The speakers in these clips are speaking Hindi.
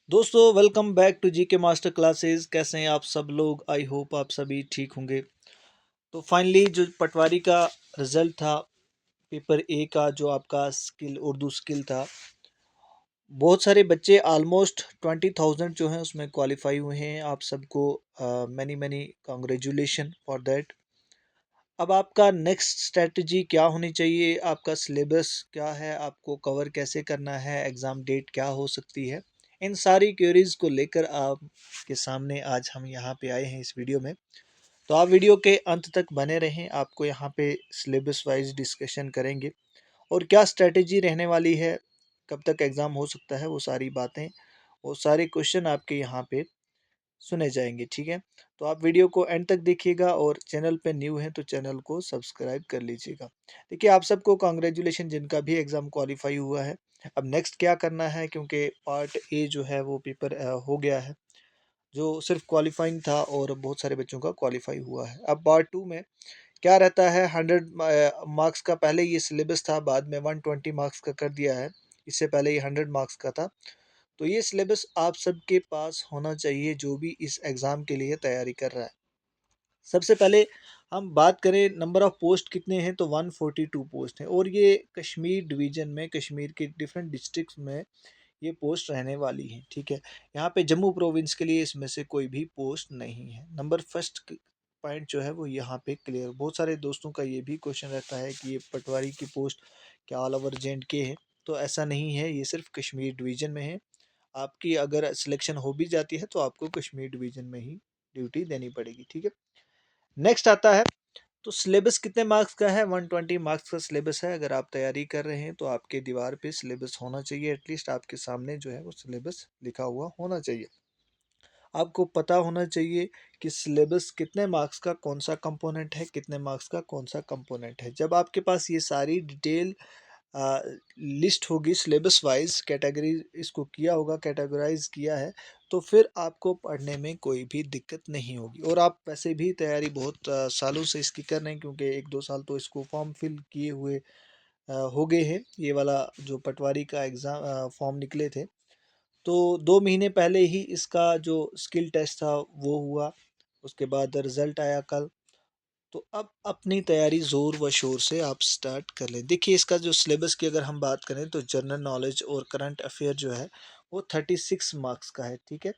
दोस्तों welcome back to GK master classes. कैसे हैं आप सब लोग? आई होप आप सभी ठीक होंगे। तो फाइनली जो पटवारी का रिजल्ट था, पेपर ए का, जो आपका स्किल उर्दू स्किल था, बहुत सारे बच्चे ऑलमोस्ट 20,000 जो हैं उसमें क्वालिफाई हुए हैं। आप सबको many many congratulation for that. अब आपका नेक्स्ट स्ट्रेटजी क्या होनी चाहिए, आपका सिलेबस क्या है, आपको कवर कैसे करना है, एग्ज़ाम डेट क्या हो सकती है, इन सारी क्वेरीज को लेकर आपके सामने आज हम यहाँ पे आए हैं इस वीडियो में। तो आप वीडियो के अंत तक बने रहें, आपको यहाँ पे सिलेबस वाइज डिस्कशन करेंगे और क्या स्ट्रेटजी रहने वाली है, कब तक एग्ज़ाम हो सकता है, वो सारी बातें, वो सारे क्वेश्चन आपके यहाँ पे सुने जाएंगे। ठीक है, तो आप वीडियो को एंड तक देखिएगा और चैनल पे न्यू हैं तो चैनल को सब्सक्राइब कर लीजिएगा। देखिए, आप सबको कांग्रेचुलेशन जिनका भी एग्ज़ाम क्वालिफाई हुआ है। अब नेक्स्ट क्या करना है, क्योंकि पार्ट ए जो है वो पेपर हो गया है, जो सिर्फ क्वालिफाइंग था और बहुत सारे बच्चों का क्वालिफाई हुआ है। अब पार्ट टू में क्या रहता है, 100 मार्क्स का पहले ये सिलेबस था, बाद में 120 मार्क्स का कर दिया है। इससे पहले ये 100 मार्क्स का था। तो ये सिलेबस आप सबके पास होना चाहिए जो भी इस एग्ज़ाम के लिए तैयारी कर रहा है। सबसे पहले हम बात करें नंबर ऑफ़ पोस्ट कितने हैं, तो 142 पोस्ट हैं और ये कश्मीर डिवीज़न में, कश्मीर के डिफरेंट डिस्ट्रिक्ट्स में ये पोस्ट रहने वाली हैं। ठीक है, यहाँ पे जम्मू प्रोविंस के लिए इसमें से कोई भी पोस्ट नहीं है। नंबर फर्स्ट पॉइंट जो है वो यहाँ पे क्लियर। बहुत सारे दोस्तों का ये भी क्वेश्चन रहता है कि ये पटवारी की पोस्ट क्या ऑल ओवर JNK है, तो ऐसा नहीं है, ये सिर्फ कश्मीर डिवीज़न में है। आपकी अगर सिलेक्शन हो भी जाती है तो आपको कश्मीर डिवीज़न में ही ड्यूटी देनी पड़ेगी। ठीक है, नेक्स्ट आता है, तो सिलेबस कितने मार्क्स का है? 120 मार्क्स का सिलेबस है। अगर आप तैयारी कर रहे हैं तो आपके दीवार पे सिलेबस होना चाहिए, एटलीस्ट आपके सामने जो है वो सिलेबस लिखा हुआ होना चाहिए। आपको पता होना चाहिए कि सिलेबस कितने मार्क्स का कौन सा कंपोनेंट है, कितने मार्क्स का कौन सा कंपोनेंट है। जब आपके पास ये सारी डिटेल लिस्ट होगी, सिलेबस वाइज कैटेगरी इसको किया होगा, कैटेगराइज किया है, तो फिर आपको पढ़ने में कोई भी दिक्कत नहीं होगी। और आप वैसे भी तैयारी बहुत सालों से इसकी कर रहे हैं, क्योंकि 1-2 साल तो इसको फॉर्म फिल किए हुए हो गए हैं। ये वाला जो पटवारी का एग्ज़ाम फॉर्म निकले थे, तो 2 महीने पहले ही इसका जो स्किल टेस्ट था वो हुआ, उसके बाद रिज़ल्ट आया कल। तो अब अपनी तैयारी ज़ोर व शोर से आप स्टार्ट कर लें। देखिए, इसका जो सिलेबस की अगर हम बात करें तो जनरल नॉलेज और करंट अफेयर जो है वो 36 मार्क्स का है। ठीक है,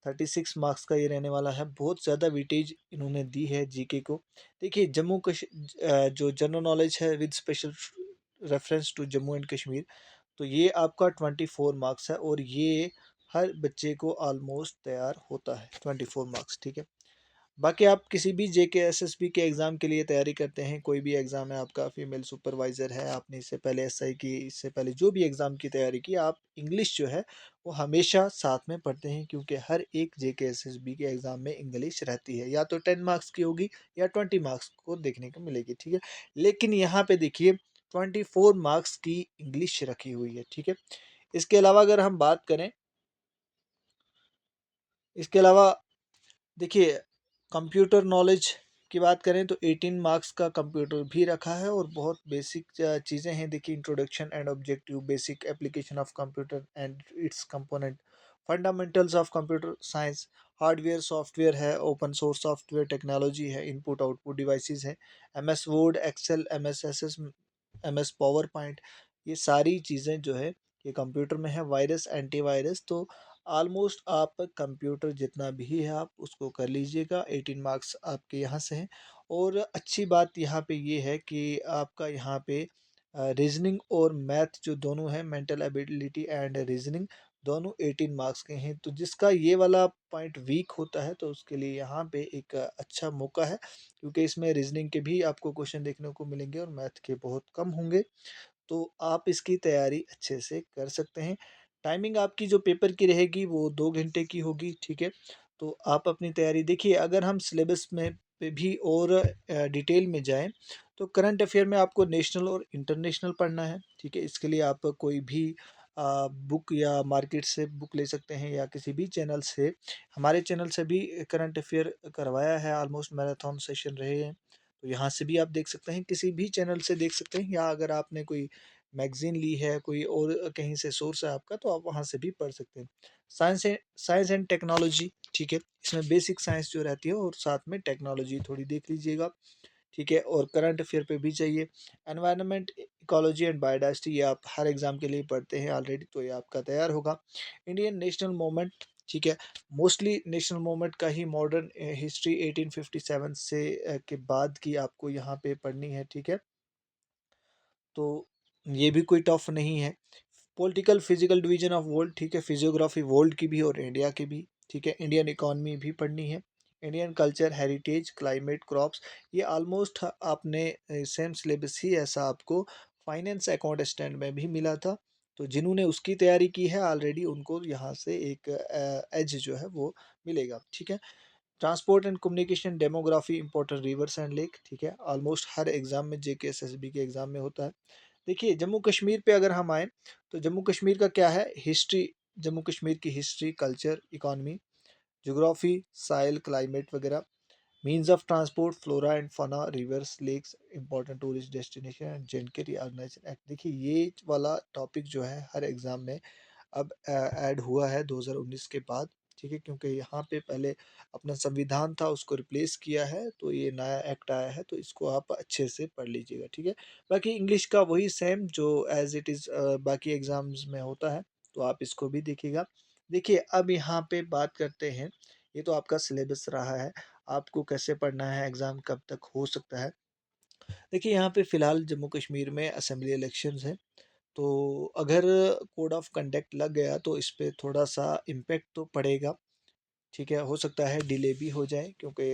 36 मार्क्स का ये रहने वाला है। बहुत ज़्यादा वेटेज इन्होंने दी है जीके को। देखिए, जो जनरल नॉलेज है with special reference to Jammu and Kashmir, तो ये आपका 24 मार्क्स है और ये हर बच्चे को ऑलमोस्ट तैयार होता है 24 मार्क्स। ठीक है, बाकी आप किसी भी JK SSB के एग्ज़ाम के लिए तैयारी करते हैं, कोई भी एग्ज़ाम है, आपका फीमेल सुपरवाइज़र है, आपने इससे पहले SI की, इससे पहले जो भी एग्ज़ाम की तैयारी की, आप इंग्लिश जो है वो हमेशा साथ में पढ़ते हैं, क्योंकि हर एक JK SSB के एग्ज़ाम में इंग्लिश रहती है, या तो 10 मार्क्स की होगी या 20 मार्क्स को देखने को मिलेगी। ठीक है, लेकिन यहाँ पे देखिए 24 मार्क्स की इंग्लिश रखी हुई है। ठीक है, इसके अलावा अगर हम बात करें, इसके अलावा देखिए, कंप्यूटर नॉलेज की बात करें तो 18 मार्क्स का कंप्यूटर भी रखा है और बहुत बेसिक चीज़ें हैं। देखिए, introduction and objective, basic application of computer and its component, fundamentals of computer science, hardware software है, ओपन सोर्स सॉफ्टवेयर टेक्नोलॉजी है, इनपुट आउटपुट डिवाइसेस है, MS Word, Excel, MS Access, MS PowerPoint, ये सारी चीज़ें जो है ये कंप्यूटर में है। वायरस, एंटीवायरस, तो ऑलमोस्ट आप कंप्यूटर जितना भी है आप उसको कर लीजिएगा। 18 मार्क्स आपके यहाँ से हैं। और अच्छी बात यहाँ पे ये है कि आपका यहाँ पे रीजनिंग और मैथ जो दोनों हैं, मेंटल एबिलिटी एंड रीजनिंग, दोनों 18 मार्क्स के हैं। तो जिसका ये वाला पॉइंट वीक होता है तो उसके लिए यहाँ पे एक अच्छा मौका है, क्योंकि इसमें रीजनिंग के भी आपको क्वेश्चन देखने को मिलेंगे और मैथ के बहुत कम होंगे। तो आप इसकी तैयारी अच्छे से कर सकते हैं। टाइमिंग आपकी जो पेपर की रहेगी वो 2 घंटे की होगी। ठीक है, तो आप अपनी तैयारी देखिए। अगर हम सिलेबस में पे भी और डिटेल में जाएं, तो करंट अफेयर में आपको नेशनल और इंटरनेशनल पढ़ना है। ठीक है, इसके लिए आप कोई भी बुक या मार्केट से बुक ले सकते हैं, या किसी भी चैनल से, हमारे चैनल से भी करंट अफेयर करवाया है, ऑलमोस्ट मैराथन सेशन रहे हैं, तो यहाँ से भी आप देख सकते हैं, किसी भी चैनल से देख सकते हैं, या अगर आपने कोई मैगज़ीन ली है, कोई और कहीं से सोर्स है आपका, तो आप वहाँ से भी पढ़ सकते हैं। साइंस एंड टेक्नोलॉजी, ठीक है? इसमें बेसिक साइंस जो रहती है और साथ में टेक्नोलॉजी थोड़ी देख लीजिएगा, ठीक है? और करंट अफेयर पे भी चाहिए। एनवायरनमेंट, इकोलॉजी एंड बायोडायवर्सिटी, ये आप हर एग्ज़ाम के लिए पढ़ते हैं ऑलरेडी, तो ये आपका तैयार होगा। इंडियन नेशनल मूवमेंट, ठीक है? मोस्टली नेशनल मूवमेंट का ही मॉडर्न हिस्ट्री 1857 से के बाद की आपको यहाँ पे पढ़नी है, ठीक है? तो ये भी कोई टफ नहीं है। Political physical division of world, ठीक है? फिजियोग्राफी वर्ल्ड की भी और इंडिया की भी, ठीक है? इंडियन इकोनॉमी भी पढ़नी है। Indian culture, heritage, climate, crops, ये ऑलमोस्ट आपने सेम सिलेबस ही ऐसा आपको फाइनेंस अकाउंट स्टैंड में भी मिला था। तो जिन्होंने उसकी तैयारी की है ऑलरेडी, उनको यहाँ से एक एज जो है वो मिलेगा, ठीक है? Transport and communication, demography, important rivers and lake, ठीक है? ऑलमोस्ट हर एग्जाम में, जेके एसएसबी के एग्जाम में होता है। देखिए जम्मू कश्मीर पे अगर हम आए, तो जम्मू कश्मीर का क्या है, हिस्ट्री, जम्मू कश्मीर की history, culture, economy, geography, soil, climate वगैरह, means of transport, flora and fauna, rivers, lakes, important tourist destination, J and K reorganisation act. देखिए ये वाला टॉपिक जो है हर एग्जाम में अब ऐड हुआ है 2019 के बाद, ठीक है? क्योंकि यहाँ पे पहले अपना संविधान था, उसको रिप्लेस किया है, तो ये नया एक्ट आया है, तो इसको आप अच्छे से पढ़ लीजिएगा, ठीक है? बाकी इंग्लिश का वही सेम जो एज इट इज़ बाकी एग्जाम्स में होता है, तो आप इसको भी देखिएगा। देखिए अब यहाँ पे बात करते हैं, ये तो आपका सिलेबस रहा है, आपको कैसे पढ़ना है, एग्ज़ाम कब तक हो सकता है। देखिए यहाँ पे फ़िलहाल जम्मू कश्मीर में असेंबली इलेक्शंस हैं, तो अगर कोड ऑफ कंडक्ट लग गया तो इस पे थोड़ा-सा इम्पैक्ट तो पड़ेगा, ठीक है? हो सकता है डिले भी हो जाए, क्योंकि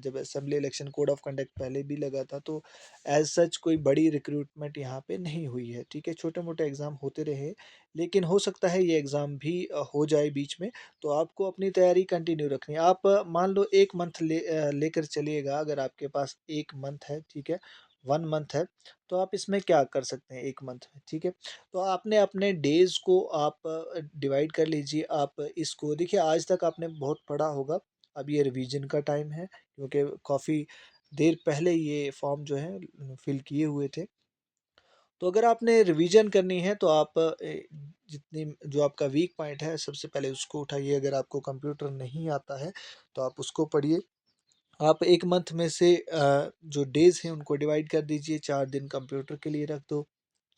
जब assembly election code of conduct पहले भी लगा था, तो एज़ सच कोई बड़ी रिक्रूटमेंट यहाँ पे नहीं हुई है, ठीक है? छोटे-मोटे एग्ज़ाम होते रहे, लेकिन हो सकता है ये एग्ज़ाम भी हो जाए बीच में, तो आपको अपनी तैयारी कंटिन्यू रखनी है। आप मान लो 1 मंथ लेकर चलिएगा, अगर आपके पास 1 मंथ है, ठीक है? 1 मंथ है, तो आप इसमें क्या कर सकते हैं 1 मंथ में, ठीक है? तो आपने अपने डेज़ को आप डिवाइड कर लीजिए। आप इसको देखिए, आज तक आपने बहुत पढ़ा होगा, अब ये रिवीजन का टाइम है, क्योंकि काफ़ी देर पहले ये फॉर्म जो है फिल किए हुए थे। तो अगर आपने रिवीजन करनी है, तो आप जितनी जो आपका वीक पॉइंट है, सबसे पहले उसको उठाइए। अगर आपको कंप्यूटर नहीं आता है, तो आप उसको पढ़िए। आप 1 मंथ में से जो डेज़ हैं उनको डिवाइड कर दीजिए, 4 दिन कंप्यूटर के लिए रख दो,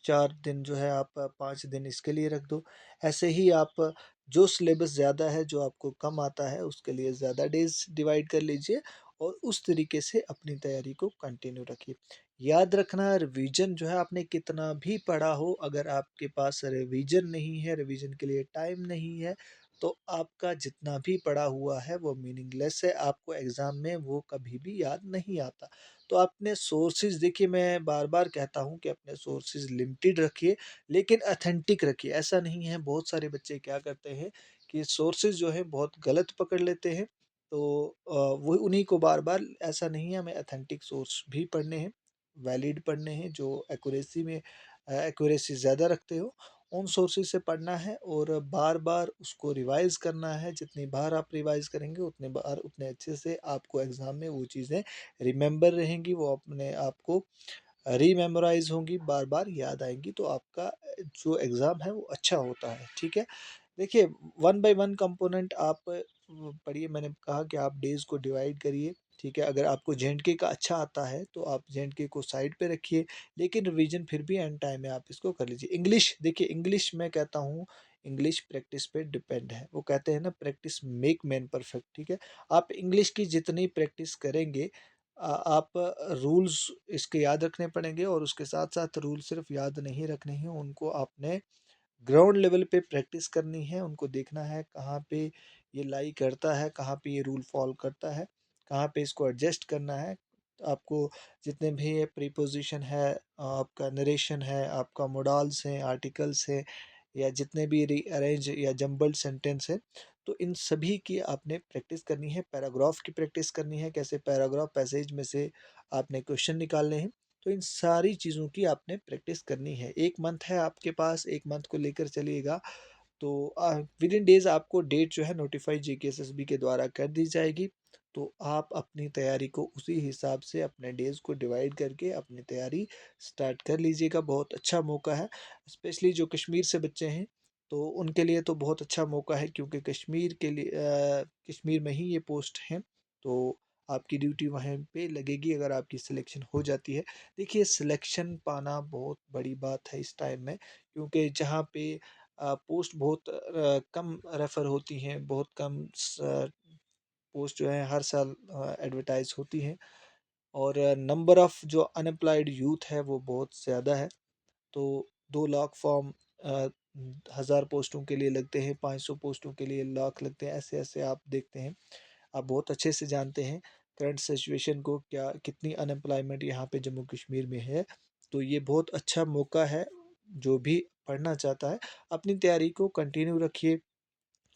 4 दिन जो है आप 5 दिन इसके लिए रख दो। ऐसे ही आप जो सिलेबस ज़्यादा है, जो आपको कम आता है, उसके लिए ज़्यादा डेज़ डिवाइड कर लीजिए और उस तरीके से अपनी तैयारी को कंटिन्यू रखिए। याद रखना, रिवीजन जो है, आपने कितना भी पढ़ा हो, अगर आपके पास रिवीजन नहीं है, रिवीजन के लिए टाइम नहीं है, तो आपका जितना भी पढ़ा हुआ है वो मीनिंगलेस है, आपको एग्ज़ाम में वो कभी भी याद नहीं आता। तो अपने सोर्सेज़ देखिए, मैं बार-बार कहता हूँ कि अपने सोर्सेज़ लिमिटेड रखिए, लेकिन ऑथेंटिक रखिए। ऐसा नहीं है, बहुत सारे बच्चे क्या करते हैं कि सोर्सेज़ जो है बहुत गलत पकड़ लेते हैं, तो वो उन्हीं को बार-बार, ऐसा नहीं है, हमें ऑथेंटिक सोर्स भी पढ़ने हैं, वैलिड पढ़ने हैं, जो एक्यूरेसी में एक्यूरेसी ज़्यादा रखते हो, उन सोर्सेज़ से पढ़ना है और बार-बार उसको रिवाइज़ करना है। जितनी बार आप रिवाइज़ करेंगे, उतने बार उतने अच्छे से आपको एग्ज़ाम में वो चीज़ें रिमेंबर रहेंगी, वो अपने आप को रीमेमोराइज़ होंगी, बार-बार याद आएँगी, तो आपका जो एग्ज़ाम है वो अच्छा होता है, ठीक है? देखिए, वन बाय वन कंपोनेंट आप पढ़िए, मैंने कहा कि आप डेज़ को डिवाइड करिए, ठीक है? अगर आपको जेएंडके का अच्छा आता है, तो आप जेएंडके को साइड पे रखिए, लेकिन रिवीजन फिर भी एंड टाइम में आप इसको कर लीजिए। इंग्लिश, देखिए इंग्लिश मैं कहता हूँ, इंग्लिश प्रैक्टिस पे डिपेंड है। वो कहते हैं ना, प्रैक्टिस मेक मैन परफेक्ट, ठीक है? आप इंग्लिश की जितनी प्रैक्टिस करेंगे, आप रूल्स इसके याद रखने पड़ेंगे, और उसके साथ-साथ रूल सिर्फ़ याद नहीं रखने हैं, उनको आपने ग्राउंड लेवल पे प्रैक्टिस करनी है, उनको देखना है कहाँ पे ये लाई करता है, कहाँ पे ये रूल फॉलो करता है, कहाँ पे इसको एडजस्ट करना है। आपको जितने भी ये प्रीपोज़िशन है, आपका नरेशन है, आपका मोडाल्स हैं, आर्टिकल्स हैं, या जितने भी रीअरेंज या जम्बल्ड सेंटेंस है, तो इन सभी की आपने प्रैक्टिस करनी है। पैराग्राफ की प्रैक्टिस करनी है, कैसे पैराग्राफ पैसेज में से आपने क्वेश्चन निकालने हैं। तो इन सारी चीज़ों की आपने प्रैक्टिस करनी है। 1 मंथ है आपके पास, 1 मंथ को लेकर चलिएगा, तो विदिन डेज़ आपको डेट जो है नोटिफ़ाई जेकेएसएसबी के द्वारा कर दी जाएगी। तो आप अपनी तैयारी को उसी हिसाब से अपने डेज़ को डिवाइड करके अपनी तैयारी स्टार्ट कर लीजिएगा। बहुत अच्छा मौका है, स्पेशली जो कश्मीर से बच्चे हैं तो उनके लिए तो बहुत अच्छा मौका है, क्योंकि कश्मीर के लिए कश्मीर में ही ये पोस्ट हैं। तो आपकी ड्यूटी वहाँ पे लगेगी अगर आपकी सिलेक्शन हो जाती है। देखिए, सिलेक्शन पाना बहुत बड़ी बात है इस टाइम में, क्योंकि जहाँ पे पोस्ट बहुत कम रेफ़र होती हैं, बहुत कम पोस्ट जो है हर साल एडवर्टाइज होती हैं, और नंबर ऑफ़ जो अनएम्प्लॉयड यूथ है वो बहुत ज़्यादा है। तो 2 लाख फॉर्म 1000 पोस्टों के लिए लगते हैं, 500 पोस्टों के लिए लाख लगते हैं, ऐसे ऐसे आप देखते हैं। आप बहुत अच्छे से जानते हैं करंट सिचुएशन को, क्या कितनी अनएम्प्लॉयमेंट यहाँ पे जम्मू कश्मीर में है। तो ये बहुत अच्छा मौका है, जो भी पढ़ना चाहता है अपनी तैयारी को कंटिन्यू रखिए।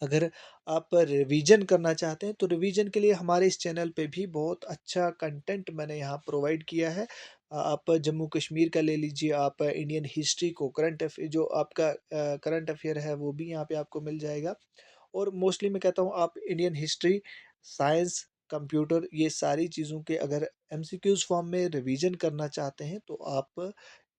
अगर आप रिवीजन करना चाहते हैं तो रिवीजन के लिए हमारे इस चैनल पे भी बहुत अच्छा कंटेंट मैंने यहाँ प्रोवाइड किया है। आप जम्मू कश्मीर का ले लीजिए, आप इंडियन हिस्ट्री को, करंट अफेयर जो आपका करंट अफेयर है वो भी यहाँ पे आपको मिल जाएगा। और मोस्टली मैं कहता हूँ आप इंडियन हिस्ट्री, साइंस, कंप्यूटर, ये सारी चीज़ों के अगर एमसीक्यूज़ फॉर्म में रिवीजन करना चाहते हैं तो आप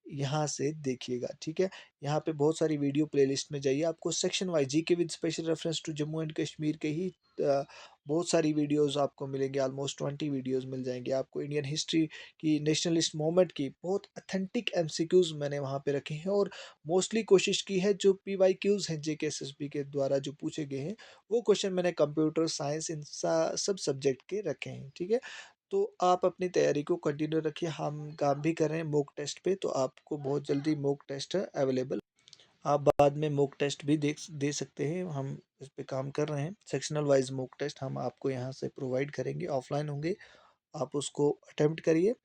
यहाँ से देखिएगा, ठीक है? यहाँ पे बहुत सारी वीडियो प्लेलिस्ट में जाइए, आपको section wise GK with special reference to Jammu and Kashmir के ही बहुत सारी वीडियोज़ आपको मिलेंगे, ऑलमोस्ट 20 वीडियोज़ मिल जाएँगे आपको। इंडियन हिस्ट्री की, नेशनलिस्ट मूवमेंट की बहुत ऑथेंटिक एमसीक्यूज़ मैंने वहाँ पे रखे हैं, और मोस्टली कोशिश की है जो पीवाईक्यूज़ हैं जेके एसएसबी के द्वारा जो पूछे गए हैं, वो क्वेश्चन मैंने कंप्यूटर साइंस इन सब सब्जेक्ट के रखे हैं, ठीक है? तो आप अपनी तैयारी को कंटिन्यू रखिए। हम काम भी कर रहे हैं मॉक टेस्ट पे, तो आपको बहुत जल्दी मॉक टेस्ट अवेलेबल, आप बाद में मॉक टेस्ट भी दे सकते हैं। हम इस पे काम कर रहे हैं। सेक्शनल वाइज मॉक टेस्ट हम आपको यहाँ से प्रोवाइड करेंगे, ऑफलाइन होंगे, आप उसको अटेम्प्ट करिए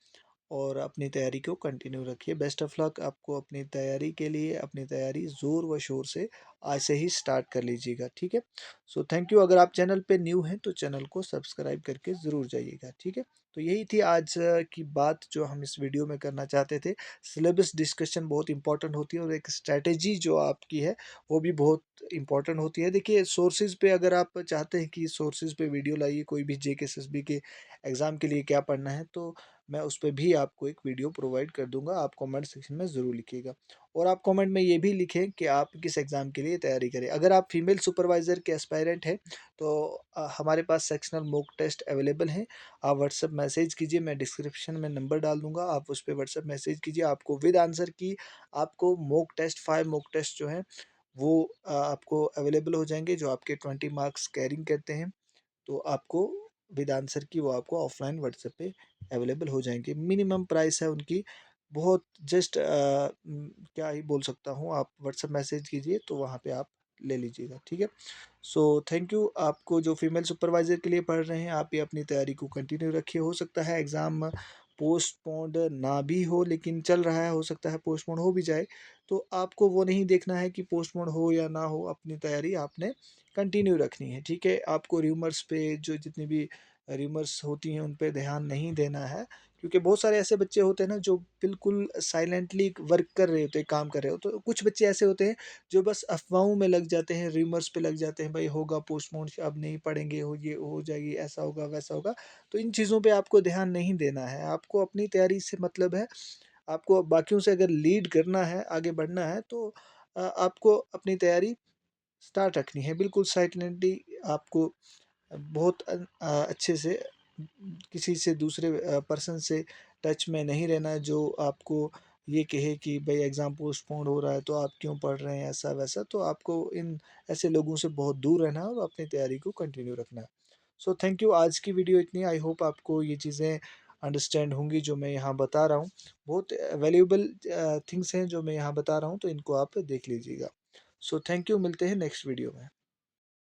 और अपनी तैयारी को कंटिन्यू रखिए। बेस्ट ऑफ लक आपको अपनी तैयारी के लिए। अपनी तैयारी ज़ोर व शोर से आज से ही स्टार्ट कर लीजिएगा, ठीक है? So thank you. अगर आप चैनल पे न्यू हैं तो चैनल को सब्सक्राइब करके ज़रूर जाइएगा, ठीक है? तो यही थी आज की बात जो हम इस वीडियो में करना चाहते थे। सिलेबस डिस्कशन बहुत इंपॉर्टेंट होती है, और एक स्ट्रैटेजी जो आपकी है वो भी बहुत इंपॉर्टेंट होती है। देखिए, सोर्सेज पे अगर आप चाहते हैं कि सोर्सेज पे वीडियो लाइए, कोई भी जेके एसएसबी के एग्ज़ाम के लिए क्या पढ़ना है, तो मैं उस पे भी आपको एक वीडियो प्रोवाइड कर दूंगा। आप कमेंट सेक्शन में ज़रूर लिखिएगा, और आप कमेंट में ये भी लिखें कि आप किस एग्ज़ाम के लिए तैयारी करें। अगर आप फीमेल सुपरवाइज़र के एस्पायरेंट हैं तो हमारे पास सेक्शनल मॉक टेस्ट अवेलेबल हैं। आप व्हाट्सएप मैसेज कीजिए, मैं डिस्क्रिप्शन में नंबर डाल दूंगा, आप उस पर व्हाट्सएप मैसेज कीजिए। आपको विद आंसर की आपको मॉक टेस्ट 5 मॉक टेस्ट जो हैं वो आपको अवेलेबल हो जाएंगे, जो आपके 20 मार्क्स कैरिंग करते हैं। तो आपको विद आंसर की वो आपको ऑफलाइन व्हाट्सएप पे अवेलेबल हो जाएंगे। मिनिमम प्राइस है उनकी, बहुत जस्ट क्या ही बोल सकता हूँ, आप व्हाट्सएप मैसेज कीजिए तो वहाँ पे आप ले लीजिएगा, ठीक है? So thank you. आपको जो फीमेल सुपरवाइज़र के लिए पढ़ रहे हैं, आप ये अपनी तैयारी को कंटिन्यू रखिए। हो सकता है एग्ज़ाम पोस्टपोन्ड ना भी हो, लेकिन चल रहा है, हो सकता है पोस्टपोन हो भी जाए। तो आपको वो नहीं देखना है कि पोस्टपोन हो या ना हो, अपनी तैयारी आपने कंटिन्यू रखनी है, ठीक है? आपको र्यूमर्स पे, जो जितनी भी र्यूमर्स होती हैं उन पे ध्यान नहीं देना है, क्योंकि बहुत सारे ऐसे बच्चे होते हैं ना जो बिल्कुल साइलेंटली वर्क कर रहे होते हैं, काम कर रहे हो, तो कुछ बच्चे ऐसे होते हैं जो बस अफ़वाहों में लग जाते हैं, र्यूमर्स पे लग जाते हैं, भाई होगा पोस्टपोन, अब नहीं पढ़ेंगे, हो ये हो जाएगी, ऐसा होगा, वैसा होगा। तो इन चीज़ों पे आपको ध्यान नहीं देना है, आपको अपनी तैयारी से मतलब है। आपको बाकियों से अगर लीड करना है, आगे बढ़ना है, तो आपको अपनी तैयारी स्टार्ट रखनी है, बिल्कुल साइलेंटली। आपको बहुत अच्छे से किसी से, दूसरे पर्सन से टच में नहीं रहना है, जो आपको ये कहे कि भाई एग्ज़ाम पोस्टपोन हो रहा है तो आप क्यों पढ़ रहे हैं, ऐसा वैसा। तो आपको इन ऐसे लोगों से बहुत दूर रहना है और अपनी तैयारी को कंटिन्यू रखना है। So thank you. आज की वीडियो इतनी। आई होप आपको ये चीज़ें अंडरस्टैंड होंगी जो मैं यहाँ बता रहा हूँ। बहुत वैल्यूएबल थिंग्स हैं जो मैं यहाँ बता रहा हूँ, तो इनको आप देख लीजिएगा। So thank you. मिलते हैं नेक्स्ट वीडियो में।